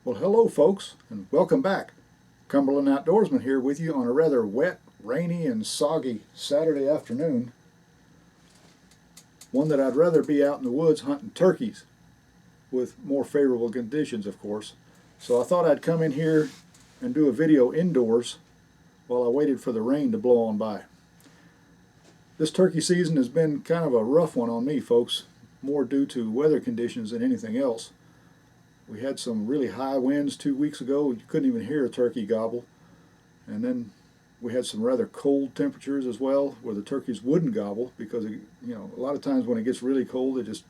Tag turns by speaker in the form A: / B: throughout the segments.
A: Well, hello folks, and welcome back. Cumberland Outdoorsman here with you on a rather wet, rainy, and soggy Saturday afternoon. One that I'd rather be out in the woods hunting turkeys with more favorable conditions, of course. So I thought I'd come in here and do a video indoors while I waited for the rain to blow on by. This turkey season has been kind of a rough one on me, folks, more due to weather conditions than anything else. We had some really high winds 2 weeks ago. You couldn't even hear a turkey gobble. And then we had some rather cold temperatures as well, where the turkeys wouldn't gobble because, a lot of times when it gets really cold, they just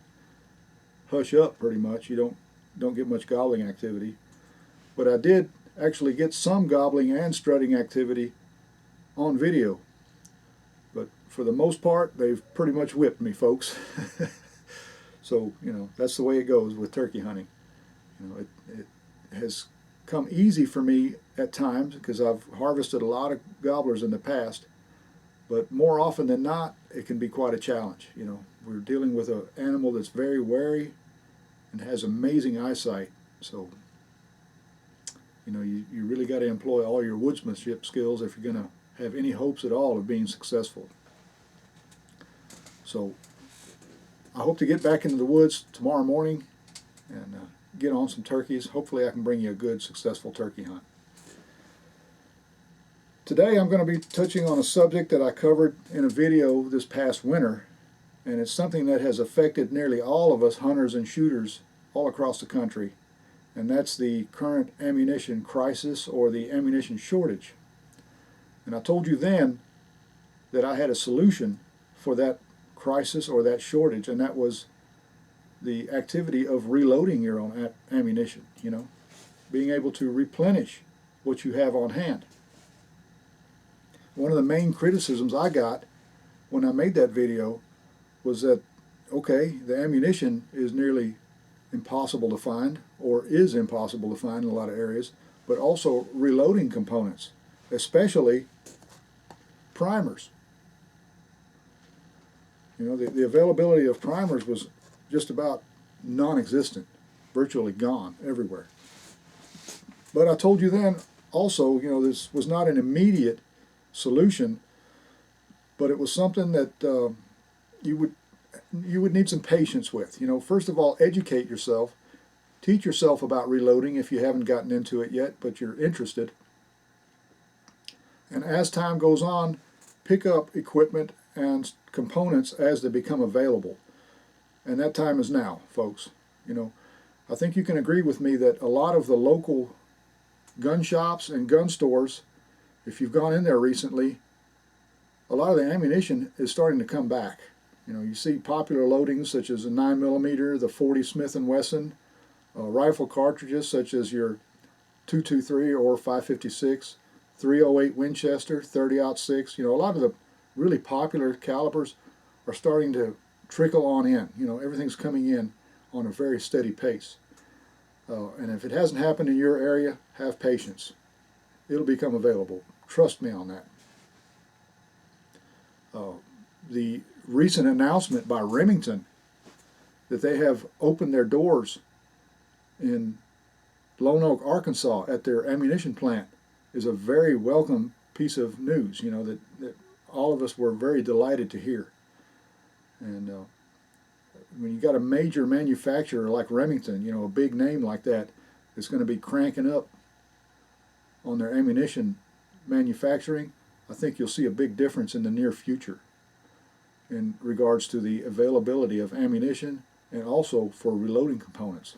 A: hush up pretty much. You don't get much gobbling activity. But I did actually get some gobbling and strutting activity on video. But for the most part, they've pretty much whipped me, folks. So, that's the way it goes with turkey hunting. It has come easy for me at times because I've harvested a lot of gobblers in the past, but more often than not, it can be quite a challenge. We're dealing with an animal that's very wary and has amazing eyesight. So, you really got to employ all your woodsmanship skills if you're going to have any hopes at all of being successful. So, I hope to get back into the woods tomorrow morning and get on some turkeys. Hopefully I can bring you a good, successful turkey hunt. Today I'm going to be touching on a subject that I covered in a video this past winter, and it's something that has affected nearly all of us hunters and shooters all across the country, and that's the current ammunition crisis or the ammunition shortage. And I told you then that I had a solution for that crisis or that shortage, and that was the activity of reloading your own ammunition, being able to replenish what you have on hand. One of the main criticisms I got when I made that video was that, okay, the ammunition is nearly impossible to find, or is impossible to find in a lot of areas, but also reloading components, especially primers. The availability of primers was just about non-existent, virtually gone everywhere. But I told you then also, this was not an immediate solution, but it was something that you would need some patience with. First of all, educate yourself, teach yourself about reloading if you haven't gotten into it yet, but you're interested. And as time goes on, pick up equipment and components as they become available. And that time is now, folks. I think you can agree with me that a lot of the local gun shops and gun stores, if you've gone in there recently, a lot of the ammunition is starting to come back. You see popular loadings such as the 9mm, the 40 Smith & Wesson, rifle cartridges such as your 223 or 556, 308 Winchester, 30-06. A lot of the really popular calibers are starting to trickle on in. Everything's coming in on a very steady pace. And if it hasn't happened in your area, have patience. It'll become available. Trust me on that. The recent announcement by Remington that they have opened their doors in Lone Oak, Arkansas at their ammunition plant is a very welcome piece of news, that all of us were very delighted to hear. And when you got a major manufacturer like Remington, a big name like that, that's going to be cranking up on their ammunition manufacturing, I think you'll see a big difference in the near future in regards to the availability of ammunition and also for reloading components.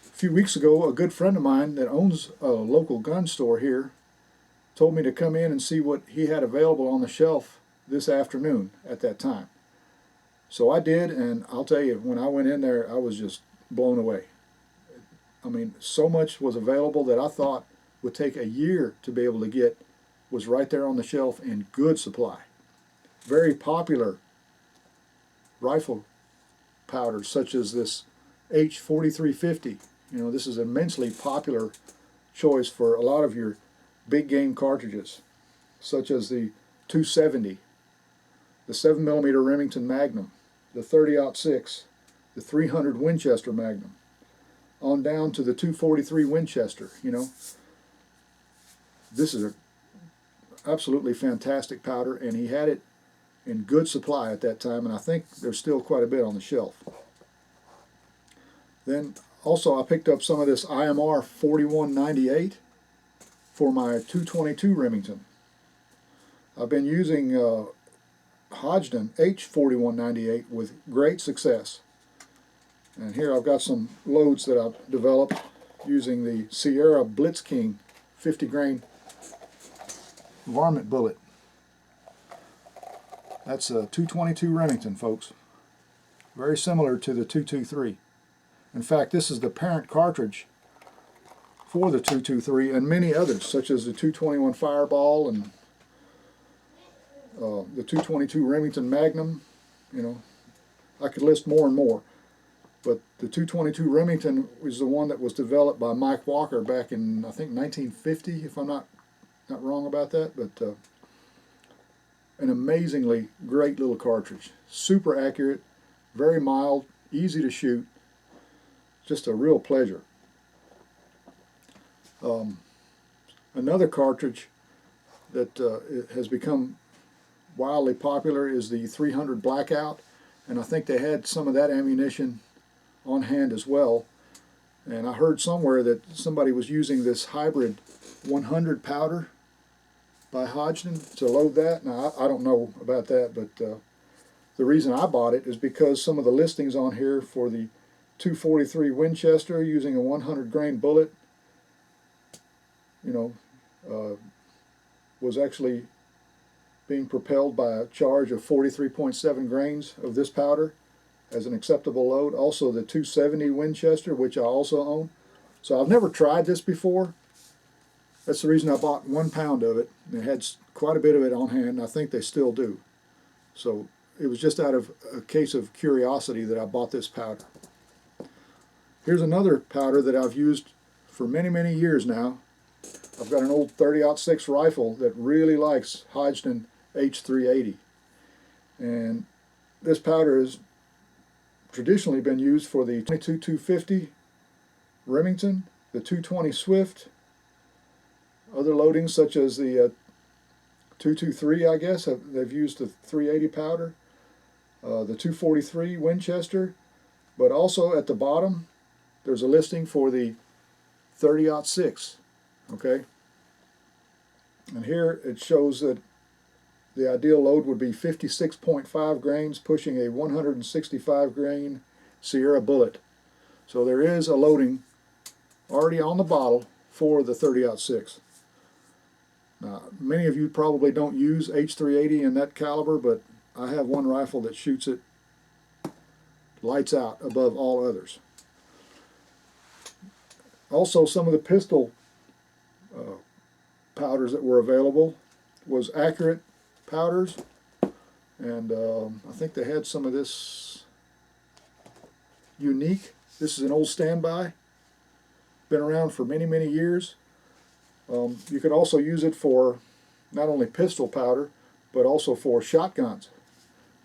A: A few weeks ago, a good friend of mine that owns a local gun store here told me to come in and see what he had available on the shelf this afternoon at that time. So I did, and I'll tell you, when I went in there, I was just blown away. I mean, so much was available that I thought would take a year to be able to get was right there on the shelf in good supply. Very popular rifle powders such as this H4350. This is an immensely popular choice for a lot of your big game cartridges, such as the 270, the 7mm Remington Magnum, the 30-06, the 300 Winchester Magnum. on down to the 243 Winchester. You know, this is a absolutely fantastic powder, and he had it in good supply at that time, and I think there's still quite a bit on the shelf. Then also I picked up some of this IMR 4198 for my 222 Remington. I've been using Hodgdon H4198 with great success. And here I've got some loads that I've developed using the Sierra Blitz King 50 grain varmint bullet. That's a 222 Remington, folks. Very similar to the 223. In fact, this is the parent cartridge for the 223 and many others, such as the 221 Fireball and the 222 Remington Magnum. You know, I could list more and more. But the 222 Remington was the one that was developed by Mike Walker back in, I think, 1950, if I'm not wrong about that. But an amazingly great little cartridge. Super accurate, very mild, easy to shoot. Just a real pleasure. Another cartridge that has become wildly popular is the 300 Blackout, and I think they had some of that ammunition on hand as well. And I heard somewhere that somebody was using this hybrid 100 powder by Hodgdon to load that. Now I don't know about that, but the reason I bought it is because some of the listings on here for the 243 Winchester using a 100 grain bullet, you know, was actually being propelled by a charge of 43.7 grains of this powder as an acceptable load. Also the 270 Winchester, which I also own. So I've never tried this before. That's the reason I bought 1 pound of it. They had quite a bit of it on hand, and I think they still do. So it was just out of a case of curiosity that I bought this powder. Here's another powder that I've used for many, many years now. I've got an old 30-06 rifle that really likes Hodgdon H380. And this powder has traditionally been used for the 22-250 Remington, the 220 Swift, other loadings such as the 223, I guess, they've used the 380 powder, the 243 Winchester, but also at the bottom there's a listing for the 30-06, okay? And here it shows that the ideal load would be 56.5 grains, pushing a 165 grain Sierra bullet. So there is a loading already on the bottle for the 30-06. Now, many of you probably don't use H380 in that caliber, but I have one rifle that shoots it lights out above all others. Also, some of the pistol powders that were available was Accurate powders, and I think they had some of this Unique. This is an old standby, been around for many, many years. You could also use it for not only pistol powder, but also for shotguns.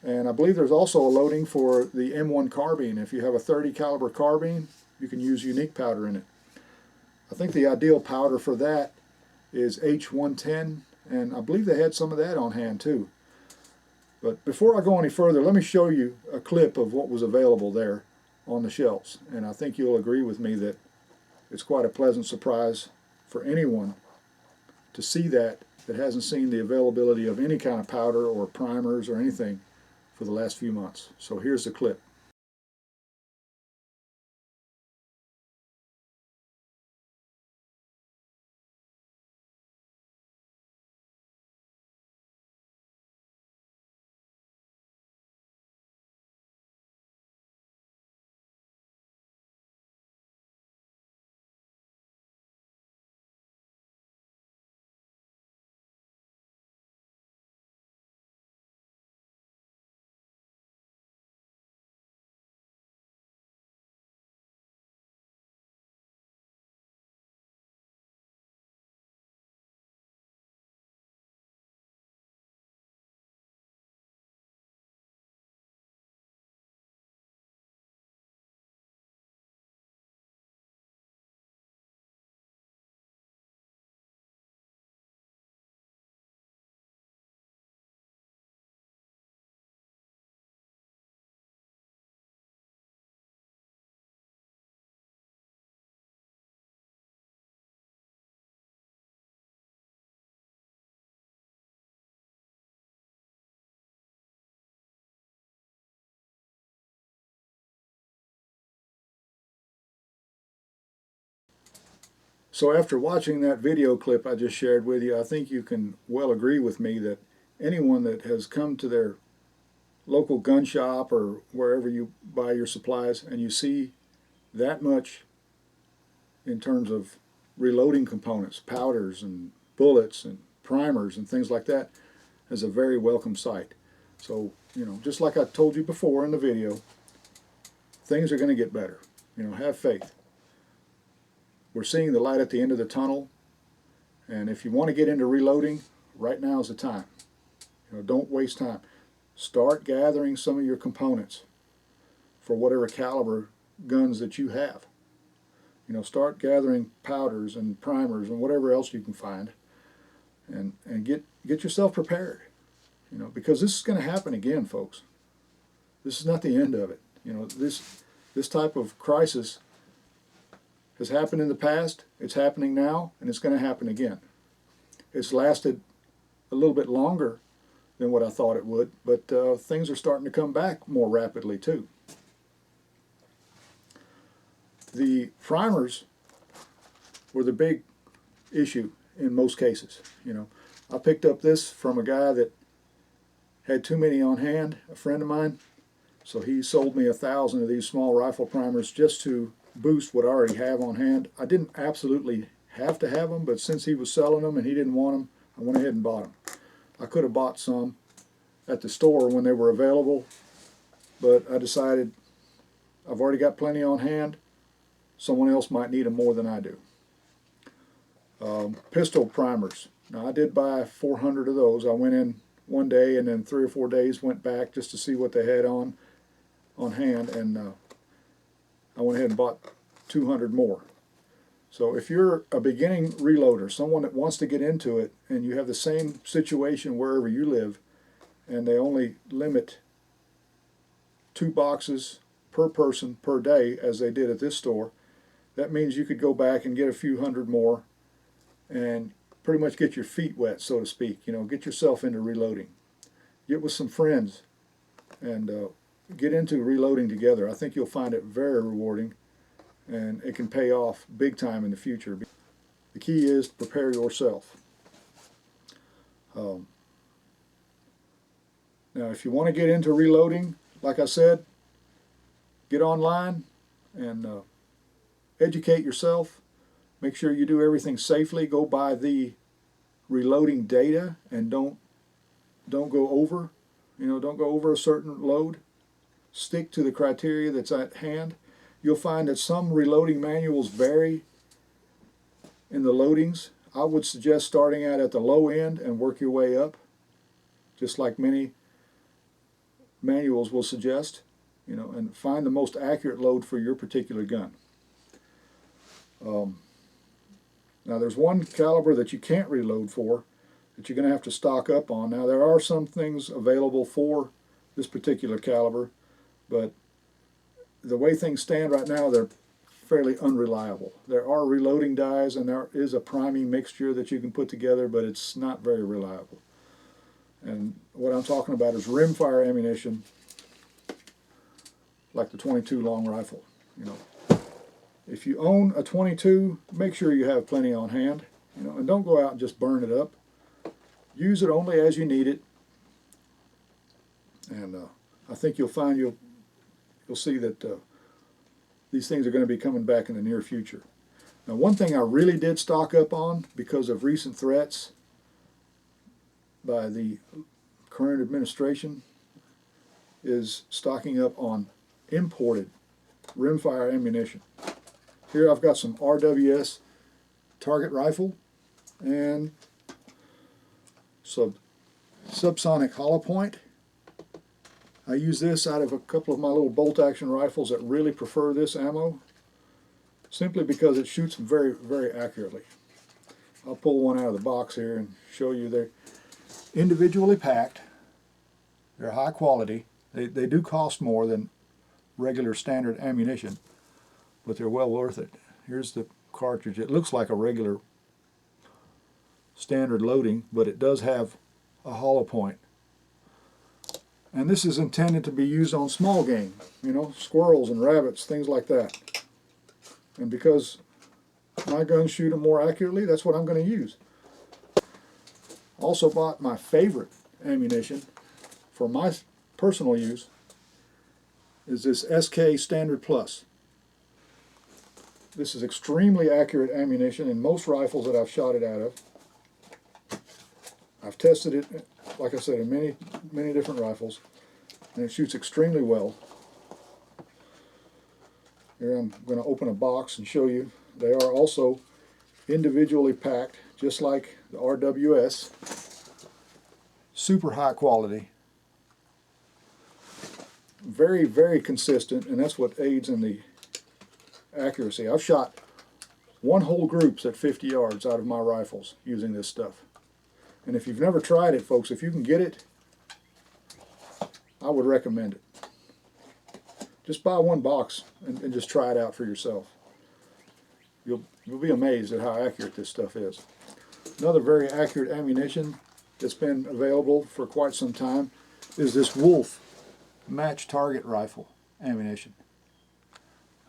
A: And I believe there's also a loading for the M1 carbine. If you have a 30 caliber carbine, you can use Unique powder in it. I think the ideal powder for that is H110, and I believe they had some of that on hand too. But before I go any further, let me show you a clip of what was available there on the shelves. And I think you'll agree with me that it's quite a pleasant surprise for anyone to see that hasn't seen the availability of any kind of powder or primers or anything for the last few months. So here's the clip. So after watching that video clip I just shared with you, I think you can well agree with me that anyone that has come to their local gun shop or wherever you buy your supplies and you see that much in terms of reloading components, powders and bullets and primers and things like that, is a very welcome sight. So, you know, just like I told you before in the video, things are going to get better. You know, have faith. We're seeing the light at the end of the tunnel, and if you want to get into reloading, right now is the time. You know, don't waste time. Start gathering some of your components for whatever caliber guns that you have. You know, start gathering powders and primers and whatever else you can find, and get yourself prepared. You know, because this is going to happen again, folks. This is not the end of it. You know, this type of crisis has happened in the past, it's happening now, and it's going to happen again. It's lasted a little bit longer than what I thought it would, but things are starting to come back more rapidly too. The primers were the big issue in most cases. You know, I picked up this from a guy that had too many on hand, a friend of mine, so he sold me 1,000 of these small rifle primers just to boost what I already have on hand. I didn't absolutely have to have them, but since he was selling them and he didn't want them, I went ahead and bought them. I could have bought some at the store when they were available, but I decided I've already got plenty on hand. Someone else might need them more than I do. Pistol primers. Now I did buy 400 of those. I went in one day and then 3 or 4 days went back just to see what they had on hand, and I went ahead and bought 200 more. So if you're a beginning reloader, someone that wants to get into it, and you have the same situation wherever you live, and they only limit 2 boxes per person per day as they did at this store, that means you could go back and get a few hundred more and pretty much get your feet wet, so to speak. You know, get yourself into reloading. Get with some friends and get into reloading together. I think you'll find it very rewarding, and it can pay off big time in the future. The key is to prepare yourself. Now if you want to get into reloading, like I said, get online and educate yourself. Make sure you do everything safely. Go by the reloading data and don't go over. You know, don't go over a certain load. Stick to the criteria that's at hand. You'll find that some reloading manuals vary in the loadings. I would suggest starting out at the low end and work your way up, just like many manuals will suggest, you know, and find the most accurate load for your particular gun. Now there's one caliber that you can't reload for that you're going to have to stock up on. Now there are some things available for this particular caliber, but the way things stand right now, they're fairly unreliable. There are reloading dies and there is a priming mixture that you can put together, but it's not very reliable. And what I'm talking about is rimfire ammunition, like the .22 long rifle. You know, if you own a .22, make sure you have plenty on hand. You know, and don't go out and just burn it up. Use it only as you need it, and I think you'll find you'll see that these things are going to be coming back in the near future. Now, one thing I really did stock up on because of recent threats by the current administration is stocking up on imported rimfire ammunition. Here I've got some RWS target rifle and subsonic hollow point. I use this out of a couple of my little bolt action rifles that really prefer this ammo, simply because it shoots very, very accurately. I'll pull one out of the box here and show you they're individually packed. They're high quality. They do cost more than regular standard ammunition, but they're well worth it. Here's the cartridge. It looks like a regular standard loading, but it does have a hollow point. And this is intended to be used on small game, you know, squirrels and rabbits, things like that. And because my guns shoot them more accurately, that's what I'm going to use. Also bought my favorite ammunition for my personal use is this SK Standard Plus. This is extremely accurate ammunition in most rifles that I've shot it out of. I've tested it, like I said, in many different rifles, and it shoots extremely well. Here I'm going to open a box and show you. They are also individually packed, just like the RWS. Super high quality. Very, very consistent, and that's what aids in the accuracy. I've shot one whole groups at 50 yards out of my rifles using this stuff. And if you've never tried it, folks, if you can get it, I would recommend it. Just buy one box and just try it out for yourself. You'll be amazed at how accurate this stuff is. Another very accurate ammunition that's been available for quite some time is this Wolf match target rifle ammunition.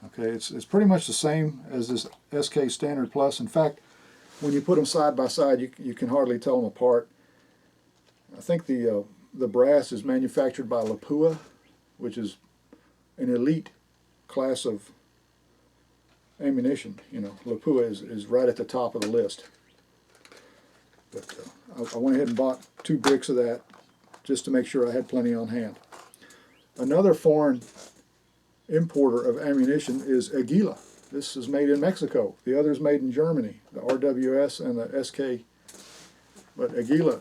A: Okay, it's pretty much the same as this SK Standard Plus. In fact, when you put them side by side, you can hardly tell them apart. I think the brass is manufactured by Lapua, which is an elite class of ammunition. You know, Lapua is right at the top of the list. But I went ahead and bought 2 bricks of that just to make sure I had plenty on hand. Another foreign importer of ammunition is Aguila. This is made in Mexico. The other is made in Germany, the RWS and the SK, but Aguila.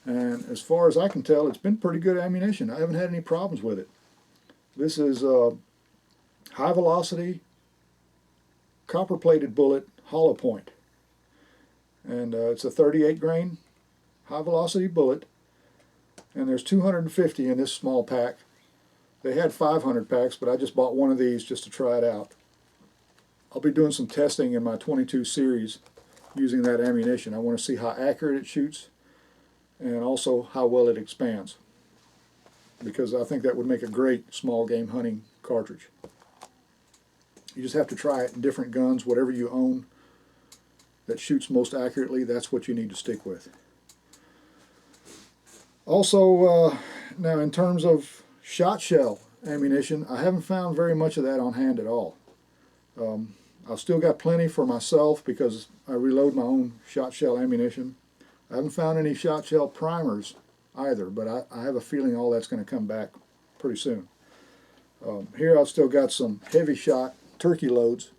A: And as far as I can tell, it's been pretty good ammunition. I haven't had any problems with it. This is a high velocity, copper plated bullet, hollow point. And it's a 38 grain high velocity bullet. And there's 250 in this small pack. They had 500 packs, but I just bought one of these just to try it out. I'll be doing some testing in my 22 series using that ammunition. I want to see how accurate it shoots and also how well it expands, because I think that would make a great small game hunting cartridge. You just have to try it in different guns. Whatever you own that shoots most accurately, that's what you need to stick with. Also, now in terms of shot shell ammunition, I haven't found very much of that on hand at all. I've still got plenty for myself because I reload my own shot shell ammunition. I haven't found any shot shell primers either, but I have a feeling all that's going to come back pretty soon. Here I've still got some heavy shot turkey loads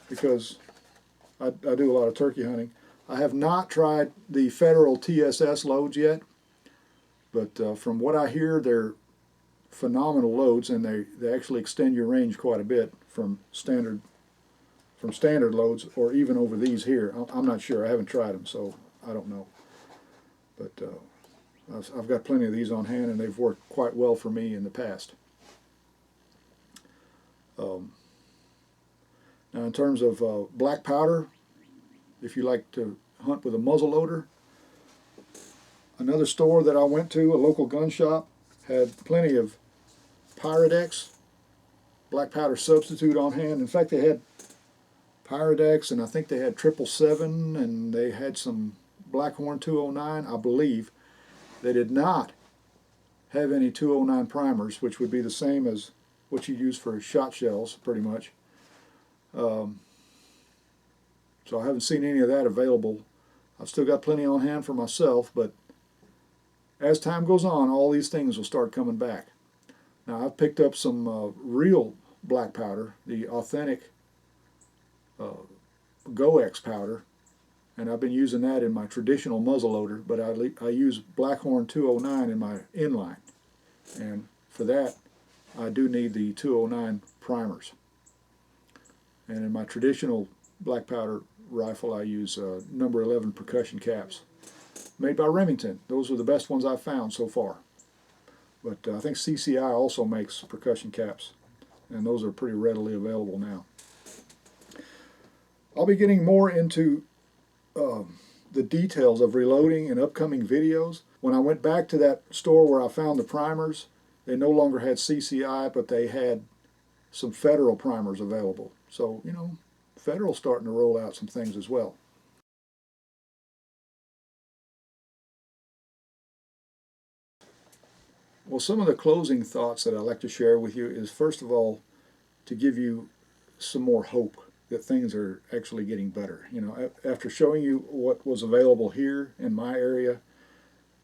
A: because I do a lot of turkey hunting. I have not tried the Federal TSS loads yet, but from what I hear, they're phenomenal loads, and they actually extend your range quite a bit from standard loads, or even over these here. I'm not sure. I haven't tried them, so I don't know. But I've got plenty of these on hand, and they've worked quite well for me in the past. Now, in terms of black powder, if you like to hunt with a muzzle loader, another store that I went to, a local gun shop, had plenty of Pyrodex black powder substitute on hand. In fact, they had Pyrodex, and I think they had 777, and they had some Blackhorn 209, I believe. They did not have any 209 primers, which would be the same as what you use for shot shells, pretty much. So I haven't seen any of that available. I've still got plenty on hand for myself, but as time goes on, all these things will start coming back. Now, I've picked up some real black powder, the authentic GoX powder, and I've been using that in my traditional muzzleloader, but I use Blackhorn 209 in my inline, and for that I do need the 209 primers. And in my traditional black powder rifle, I use number 11 percussion caps made by Remington. Those are the best ones I've found so far. But I think CCI also makes percussion caps, and those are pretty readily available now. I'll be getting more into the details of reloading in upcoming videos. When I went back to that store where I found the primers, they no longer had CCI, but they had some Federal primers available. So, you know, Federal's starting to roll out some things as well. Well, some of the closing thoughts that I'd like to share with you is, first of all, to give you some more hope that things are actually getting better. You know, after showing you what was available here in my area,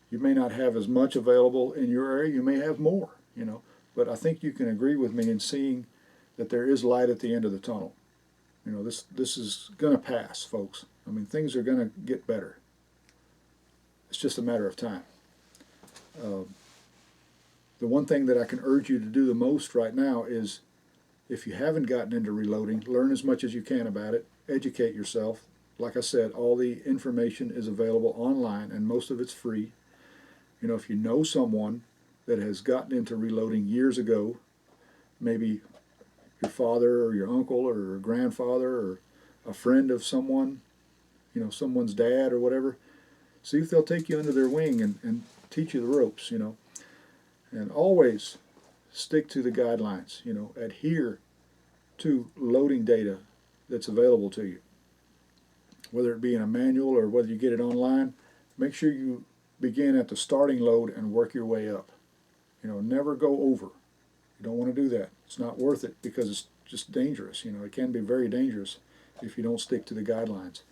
A: you may not have as much available in your area. You may have more, you know. But I think you can agree with me in seeing that there is light at the end of the tunnel. You know, this is going to pass, folks. I mean, things are going to get better. It's just a matter of time. The one thing that I can urge you to do the most right now is, if you haven't gotten into reloading, learn as much as you can about it. Educate yourself. Like I said, all the information is available online, and most of it's free. You know, if you know someone that has gotten into reloading years ago, maybe your father or your uncle or a grandfather or a friend of someone, you know, someone's dad or whatever, see if they'll take you under their wing and teach you the ropes, you know. And always stick to the guidelines, you know, adhere to loading data that's available to you. Whether it be in a manual or whether you get it online, make sure you begin at the starting load and work your way up. You know, never go over. You don't want to do that. It's not worth it because it's just dangerous. You know, it can be very dangerous if you don't stick to the guidelines.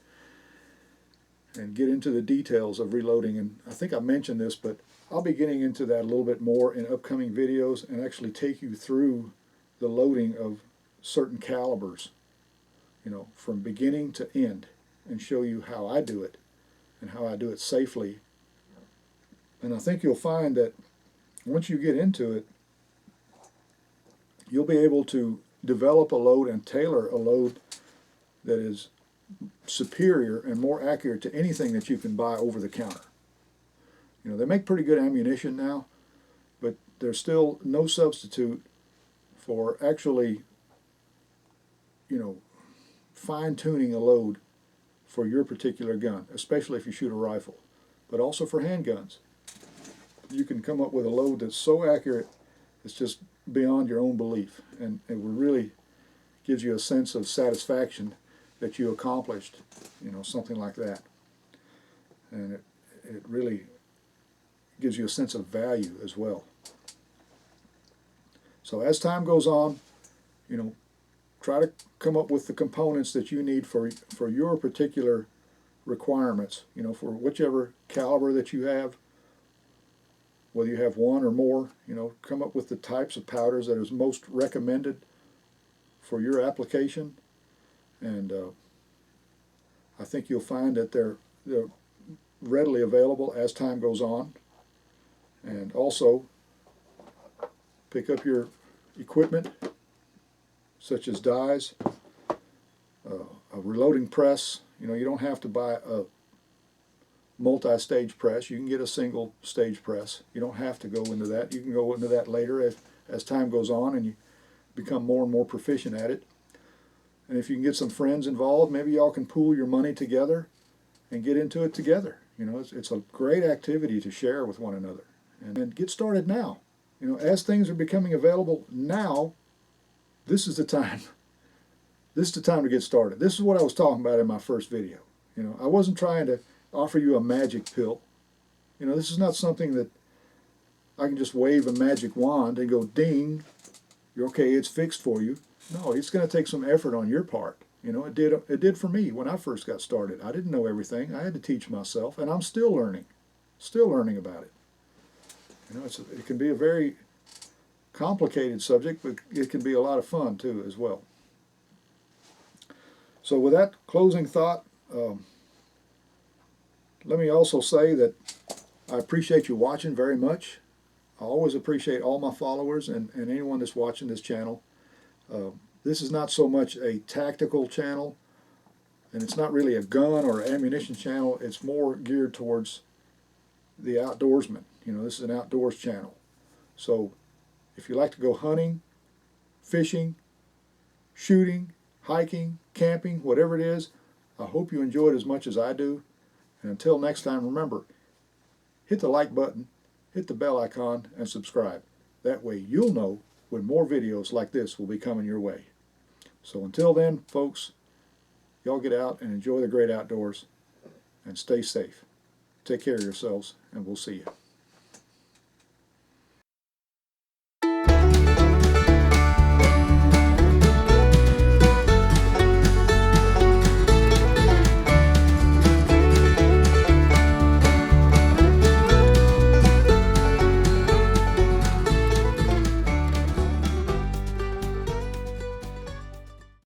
A: And get into the details of reloading. And I think I mentioned this, but I'll be getting into that a little bit more in upcoming videos and actually take you through the loading of certain calibers, you know, from beginning to end, and show you how I do it and how I do it safely. And I think you'll find that once you get into it, you'll be able to develop a load and tailor a load that is superior and more accurate to anything that you can buy over the counter. You know, they make pretty good ammunition now, but there's still no substitute for actually, you know, fine-tuning a load for your particular gun, especially if you shoot a rifle, but also for handguns. You can come up with a load that's so accurate it's just beyond your own belief, and it really gives you a sense of satisfaction that you accomplished, you know, something like that. And it really gives you a sense of value as well. So as time goes on, you know, try to come up with the components that you need for your particular requirements, you know, for whichever caliber that you have, whether you have one or more, you know, come up with the types of powders that is most recommended for your application. And I think you'll find that they're readily available as time goes on. And also pick up your equipment such as dies, a reloading press. You know, you don't have to buy a multi-stage press. You can get a single stage press. You don't have to go into that. You can go into that later as time goes on and you become more and more proficient at it. And if you can get some friends involved, maybe y'all can pool your money together and get into it together. You know, it's a great activity to share with one another. And then get started now. You know, as things are becoming available now, this is the time. This is the time to get started. This is what I was talking about in my first video. You know, I wasn't trying to offer you a magic pill. You know, this is not something that I can just wave a magic wand and go ding, you're okay, it's fixed for you. No, it's going to take some effort on your part. You know, it did for me when I first got started. I didn't know everything. I had to teach myself, and I'm still learning about it. You know, it can be a very complicated subject, but it can be a lot of fun too as well. So with that closing thought, let me also say that I appreciate you watching very much. I always appreciate all my followers and anyone that's watching this channel. This is not so much a tactical channel, and it's not really a gun or ammunition channel. It's more geared towards the outdoorsman. You know, this is an outdoors channel. So if you like to go hunting, fishing, shooting, hiking, camping, whatever it is, I hope you enjoy it as much as I do. And until next time, remember, hit the like button, hit the bell icon, and subscribe. That way you'll know when more videos like this will be coming your way. So until then, folks, y'all get out and enjoy the great outdoors and stay safe. Take care of yourselves, and we'll see you.